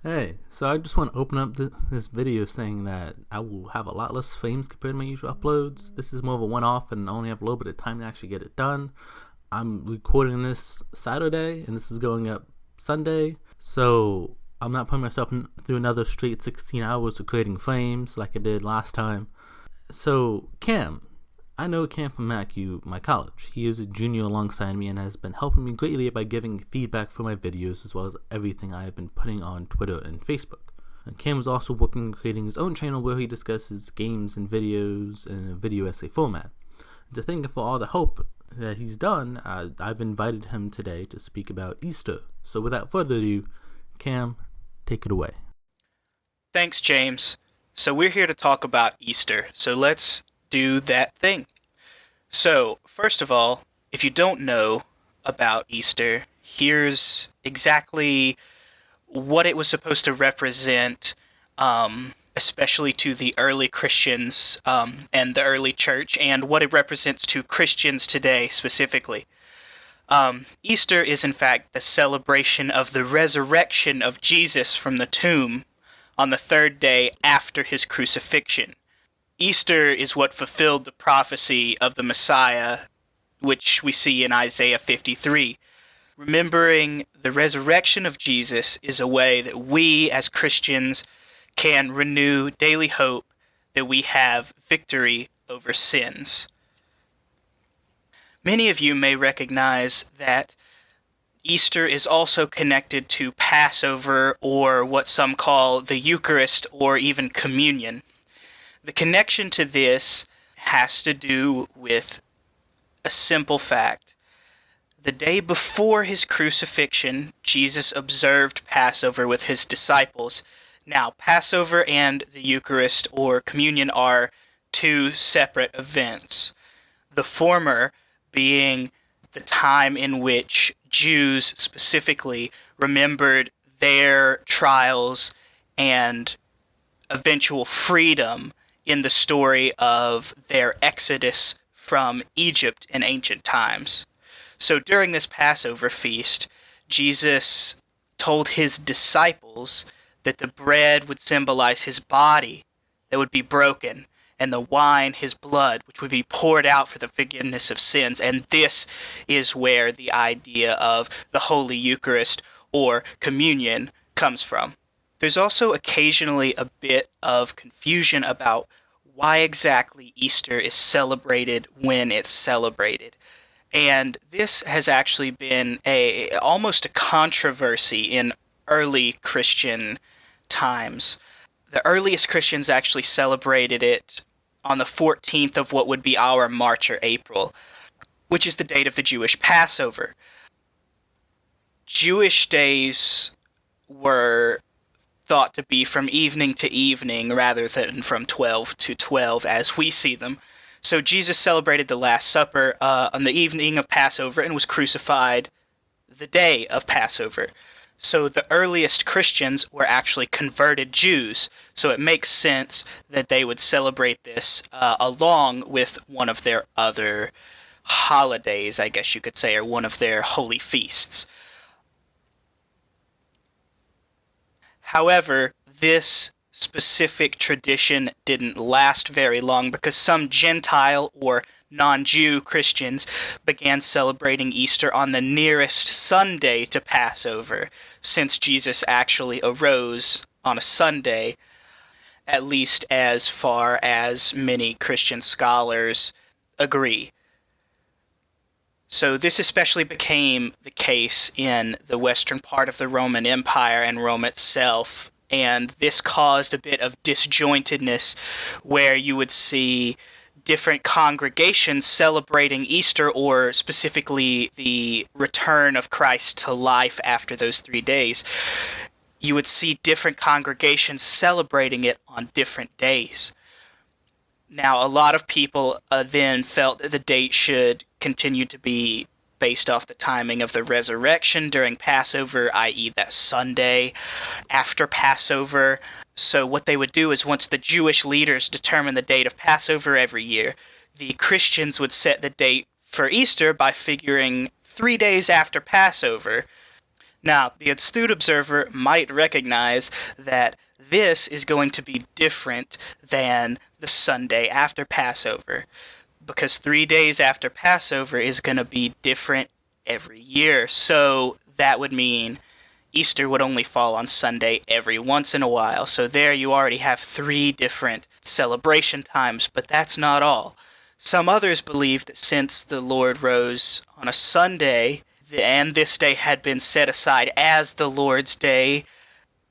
Hey, so I just want to open up this video saying that I will have a lot less frames compared to my usual uploads. This is more of a one-off and I only have a little bit of time to actually get it done. I'm recording this Saturday and this is going up Sunday, so I'm not putting myself through another straight 16 hours of creating frames like I did last time. So, Cam, I know Cam from MacU, my college. He is a junior alongside me and has been helping me greatly by giving feedback for my videos as well as everything I have been putting on Twitter and Facebook. And Cam is also working on creating his own channel where he discusses games and videos in a video essay format. And to thank him for all the help that he's done, I've invited him today to speak about Easter. So without further ado, Cam, take it away. Thanks, James. So we're here to talk about Easter, so let's do that thing. So, first of all, if you don't know about Easter, here's exactly what it was supposed to represent, especially to the early Christians and the early church, and what it represents to Christians today specifically. Easter is in fact the celebration of the resurrection of Jesus from the tomb on the third day after his crucifixion. Easter is what fulfilled the prophecy of the Messiah, which we see in Isaiah 53. Remembering the resurrection of Jesus is a way that we as Christians can renew daily hope that we have victory over sins. Many of you may recognize that Easter is also connected to Passover, or what some call the Eucharist, or even communion. The connection to this has to do with a simple fact. The day before his crucifixion, Jesus observed Passover with his disciples. Now, Passover and the Eucharist, or communion, are two separate events. The former being the time in which Jews specifically remembered their trials and eventual freedom in the story of their exodus from Egypt in ancient times. So during this Passover feast, Jesus told his disciples that the bread would symbolize his body that would be broken, and the wine his blood, which would be poured out for the forgiveness of sins. And this is where the idea of the Holy Eucharist or communion comes from. There's also occasionally a bit of confusion about why exactly Easter is celebrated when it's celebrated. And this has actually been almost a controversy in early Christian times. The earliest Christians actually celebrated it on the 14th of what would be our March or April, which is the date of the Jewish Passover. Jewish days were thought to be from evening to evening rather than from 12 to 12 as we see them. So Jesus celebrated the Last Supper on the evening of Passover and was crucified the day of Passover. So the earliest Christians were actually converted Jews, so it makes sense that they would celebrate this along with one of their other holidays, I guess you could say, or one of their holy feasts. However, this specific tradition didn't last very long because some Gentile or non-Jew Christians began celebrating Easter on the nearest Sunday to Passover, since Jesus actually arose on a Sunday, at least as far as many Christian scholars agree. So this especially became the case in the western part of the Roman Empire and Rome itself, and this caused a bit of disjointedness where you would see different congregations celebrating Easter, or specifically the return of Christ to life after those 3 days. You would see different congregations celebrating it on different days. Now, a lot of people then felt that the date should continue to be based off the timing of the resurrection during Passover, i.e. that Sunday after Passover. So what they would do is, once the Jewish leaders determine the date of Passover every year, the Christians would set the date for Easter by figuring 3 days after Passover. Now, the astute observer might recognize that this is going to be different than the Sunday after Passover, because 3 days after Passover is going to be different every year. So that would mean Easter would only fall on Sunday every once in a while. So there you already have 3 different celebration times, but that's not all. Some others believe that since the Lord rose on a Sunday, and this day had been set aside as the Lord's Day,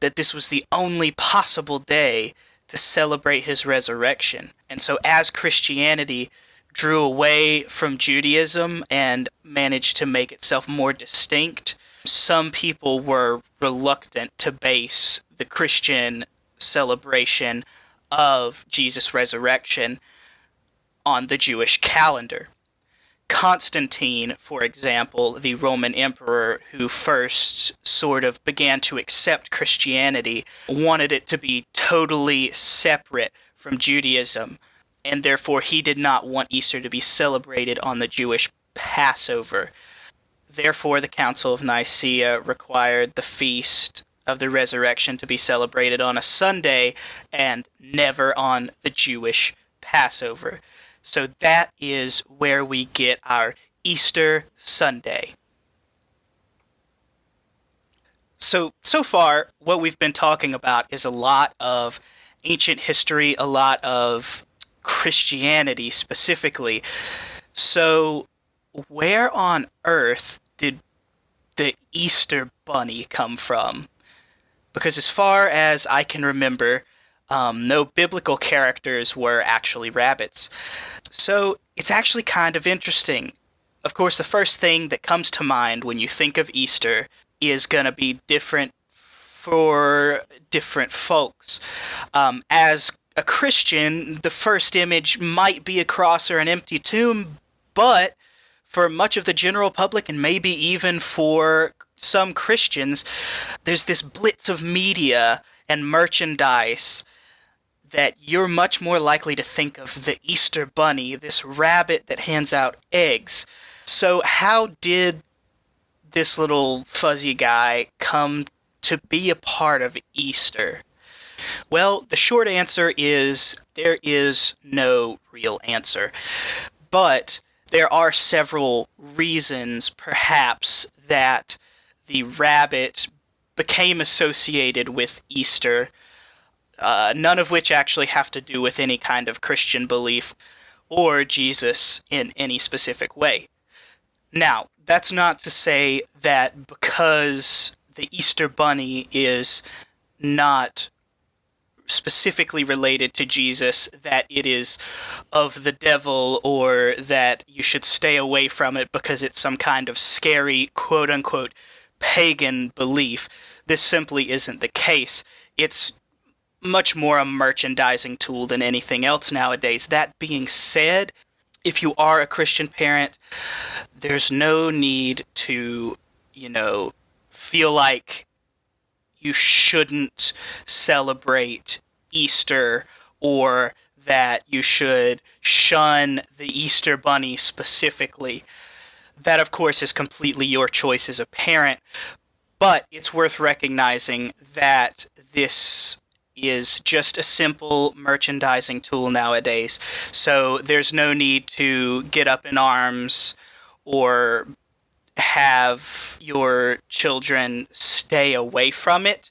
that this was the only possible day to celebrate his resurrection. And so as Christianity drew away from Judaism and managed to make itself more distinct, some people were reluctant to base the Christian celebration of Jesus' resurrection on the Jewish calendar. Constantine, for example, the Roman emperor who first sort of began to accept Christianity, wanted it to be totally separate from Judaism, and therefore he did not want Easter to be celebrated on the Jewish Passover. Therefore, the Council of Nicaea required the feast of the resurrection to be celebrated on a Sunday and never on the Jewish Passover. So that is where we get our Easter Sunday. So far, what we've been talking about is a lot of ancient history, a lot of Christianity specifically. So where on earth did the Easter Bunny come from? Because as far as I can remember, no biblical characters were actually rabbits. So it's actually kind of interesting. Of course, the first thing that comes to mind when you think of Easter is going to be different for different folks. As a Christian, the first image might be a cross or an empty tomb, but for much of the general public, and maybe even for some Christians, there's this blitz of media and merchandise that you're much more likely to think of the Easter Bunny, this rabbit that hands out eggs. So how did this little fuzzy guy come to be a part of Easter? Well, the short answer is there is no real answer. But there are several reasons, perhaps, that the rabbit became associated with Easter, none of which actually have to do with any kind of Christian belief or Jesus in any specific way. Now, that's not to say that because the Easter Bunny is not specifically related to Jesus, that it is of the devil, or that you should stay away from it because it's some kind of scary, quote-unquote, pagan belief. This simply isn't the case. It's much more a merchandising tool than anything else nowadays. That being said, if you are a Christian parent, there's no need to, feel like you shouldn't celebrate Easter, or that you should shun the Easter Bunny specifically. That, of course, is completely your choice as a parent, but it's worth recognizing that this is just a simple merchandising tool nowadays. So there's no need to get up in arms or have your children stay away from it.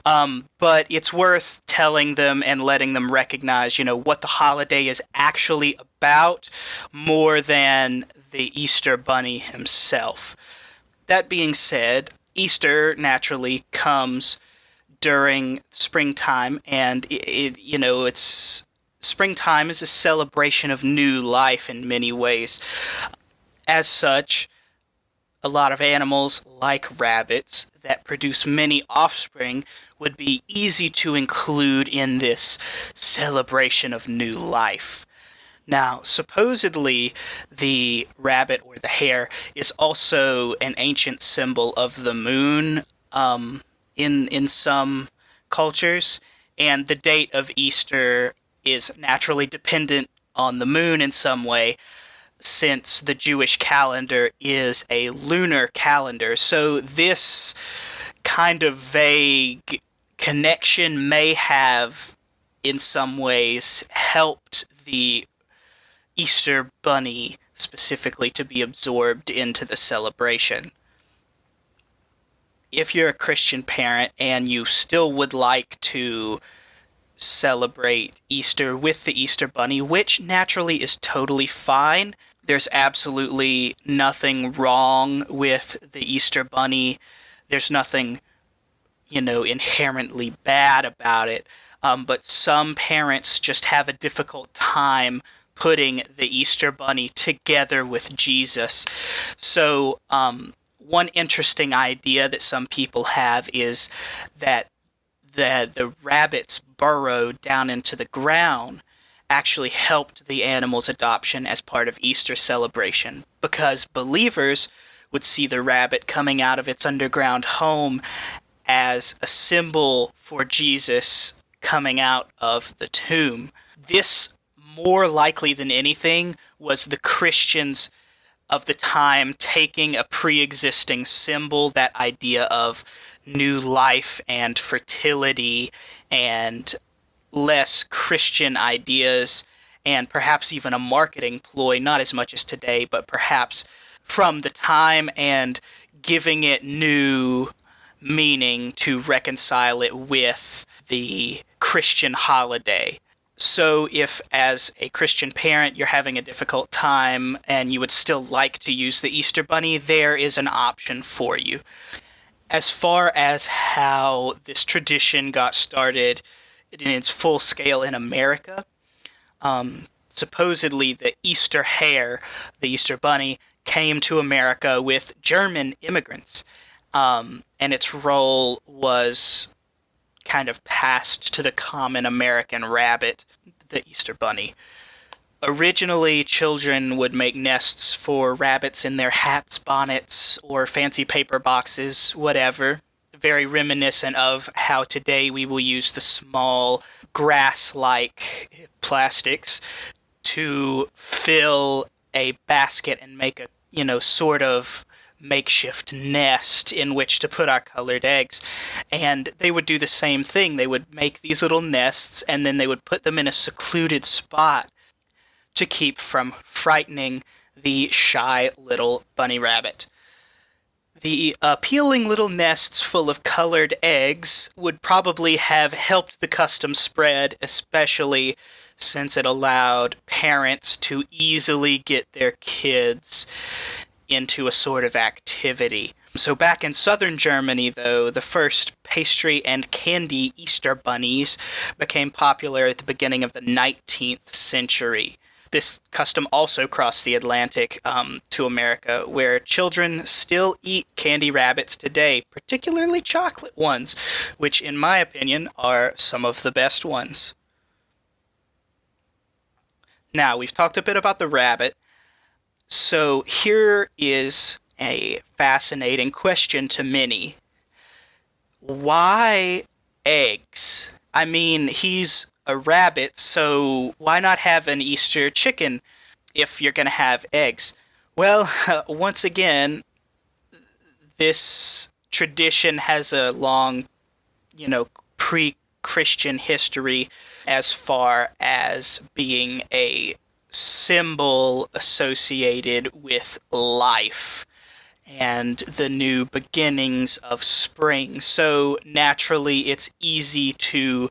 But it's worth telling them and letting them recognize, what the holiday is actually about, more than the Easter Bunny himself. That being said, Easter naturally comes during springtime, and it's springtime is a celebration of new life in many ways. As such, a lot of animals, like rabbits, that produce many offspring would be easy to include in this celebration of new life. Now, supposedly, the rabbit or the hare is also an ancient symbol of the moon, in some cultures, and the date of Easter is naturally dependent on the moon in some way. since the Jewish calendar is a lunar calendar. So this kind of vague connection may have, in some ways, helped the Easter Bunny specifically to be absorbed into the celebration. If you're a Christian parent and you still would like to celebrate Easter with the Easter Bunny, which naturally is totally fine, there's absolutely nothing wrong with the Easter Bunny. There's nothing, inherently bad about it. But some parents just have a difficult time putting the Easter Bunny together with Jesus. So, one interesting idea that some people have is that the rabbit's burrow down into the ground actually helped the animal's adoption as part of Easter celebration, because believers would see the rabbit coming out of its underground home as a symbol for Jesus coming out of the tomb. This, more likely than anything, was the Christians of the time taking a pre-existing symbol, that idea of new life and fertility and less Christian ideas, and perhaps even a marketing ploy, not as much as today, but perhaps from the time, and giving it new meaning to reconcile it with the Christian holiday. So if, as a Christian parent, you're having a difficult time and you would still like to use the Easter Bunny, there is an option for you. As far as how this tradition got started in its full scale in America, supposedly the Easter hare, the Easter Bunny, came to America with German immigrants, and its role was kind of passed to the common American rabbit, the Easter Bunny. Originally, children would make nests for rabbits in their hats, bonnets, or fancy paper boxes, whatever. Very reminiscent of how today we will use the small grass-like plastics to fill a basket and make a, sort of makeshift nest in which to put our colored eggs. And they would do the same thing. They would make these little nests, and then they would put them in a secluded spot to keep from frightening the shy little bunny rabbit. The appealing little nests full of colored eggs would probably have helped the custom spread, especially since it allowed parents to easily get their kids into a sort of activity. So back in southern Germany, though, the first pastry and candy Easter bunnies became popular at the beginning of the 19th century. This custom also crossed the Atlantic to America, where children still eat candy rabbits today, particularly chocolate ones, which in my opinion are some of the best ones. Now, we've talked a bit about the rabbit, so here is a fascinating question to many. Why eggs? I mean, he's a rabbit, so why not have an Easter chicken if you're going to have eggs? Well, once again, this tradition has a long, pre-Christian history as far as being a symbol associated with life and the new beginnings of spring. So naturally, it's easy to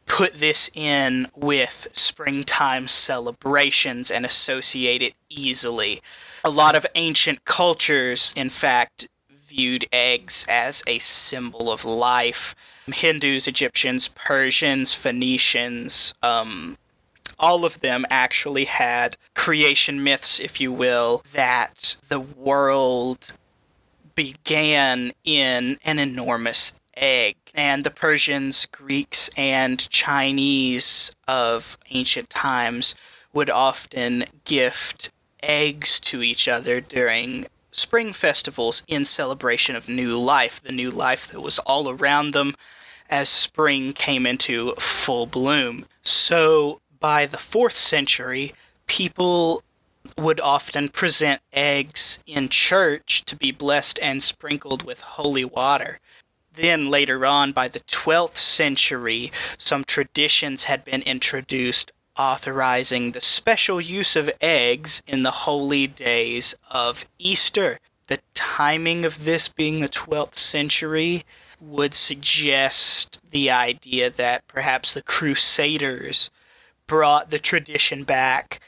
put this in with springtime celebrations and associate it easily. A lot of ancient cultures, in fact, viewed eggs as a symbol of life. Hindus, Egyptians, Persians, Phoenicians, all of them actually had creation myths, if you will, that the world began in an enormous egg. And the Persians, Greeks, and Chinese of ancient times would often gift eggs to each other during spring festivals in celebration of new life, the new life that was all around them as spring came into full bloom. So by the 4th century, people would often present eggs in church to be blessed and sprinkled with holy water. Then later on, by the 12th century, some traditions had been introduced authorizing the special use of eggs in the holy days of Easter. The timing of this being the 12th century would suggest the idea that perhaps the Crusaders brought the tradition back.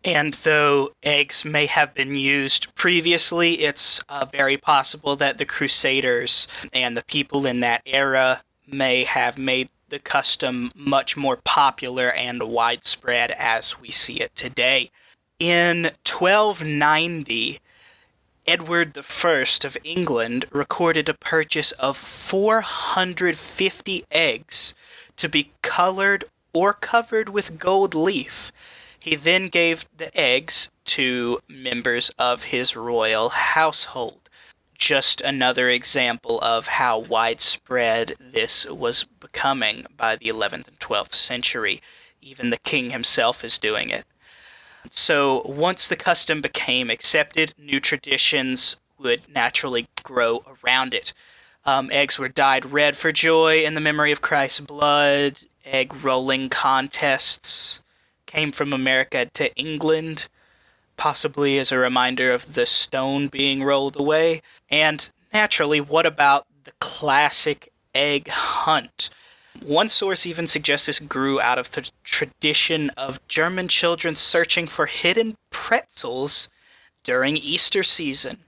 And though eggs may have been used previously, it's very possible that the Crusaders and the people in that era may have made the custom much more popular and widespread as we see it today. In 1290, Edward I of England recorded a purchase of 450 eggs to be colored or covered with gold leaf. He then gave the eggs to members of his royal household. Just another example of how widespread this was becoming by the 11th and 12th century. Even the king himself is doing it. So once the custom became accepted, new traditions would naturally grow around it. Eggs were dyed red for joy in the memory of Christ's blood. Egg rolling contests came from America to England, possibly as a reminder of the stone being rolled away. And naturally, what about the classic egg hunt? One source even suggests this grew out of the tradition of German children searching for hidden pretzels during Easter season.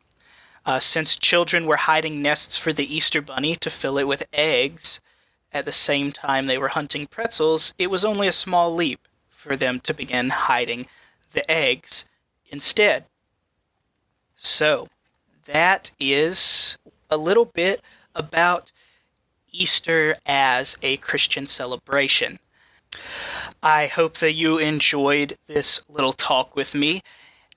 Since children were hiding nests for the Easter bunny to fill it with eggs at the same time they were hunting pretzels, it was only a small leap for them to begin hiding the eggs instead. So, that is a little bit about Easter as a Christian celebration. I hope that you enjoyed this little talk with me,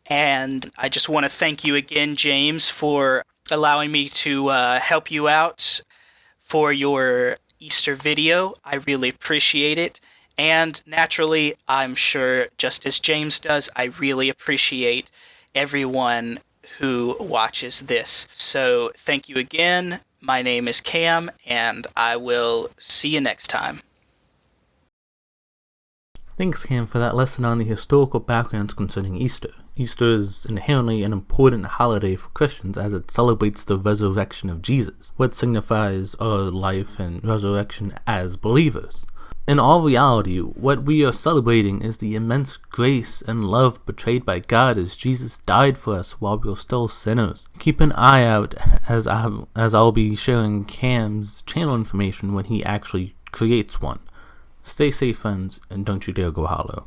and I just want to thank you again, James, for allowing me to help you out for your Easter video. I really appreciate it. And naturally, I'm sure, just as James does, I really appreciate everyone who watches this. So thank you again. My name is Cam, and I will see you next time. Thanks, Cam, for that lesson on the historical backgrounds concerning Easter. Easter is inherently an important holiday for Christians as it celebrates the resurrection of Jesus, what signifies our life and resurrection as believers. In all reality, what we are celebrating is the immense grace and love betrayed by God as Jesus died for us while we were still sinners. Keep an eye out as I'll be sharing Cam's channel information when he actually creates one. Stay safe, friends, and don't you dare go hollow.